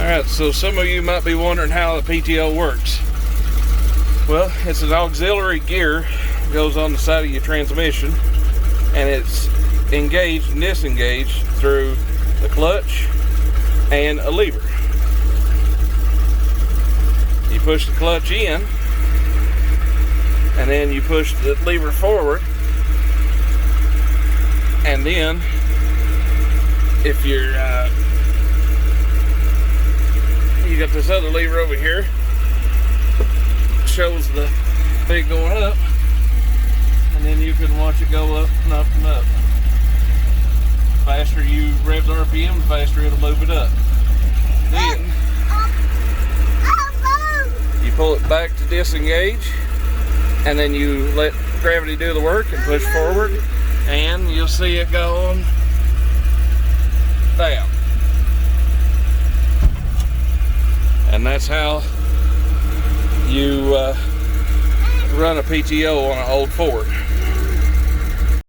Alright, so some of you might be wondering how the PTO works. Well, it's an auxiliary gear, goes on the side of your transmission, and it's engaged and disengaged through the clutch and a lever. You push the clutch in, and then you push the lever forward, and then if you're you got this other lever over here, shows the thing going up, and then you can watch it go up and up and up. The faster you rev the RPM, the faster it'll move it up. Then you pull it back to disengage, and then you let gravity do the work and push forward, and you'll see it going down. And that's how you run a PTO on an old Ford.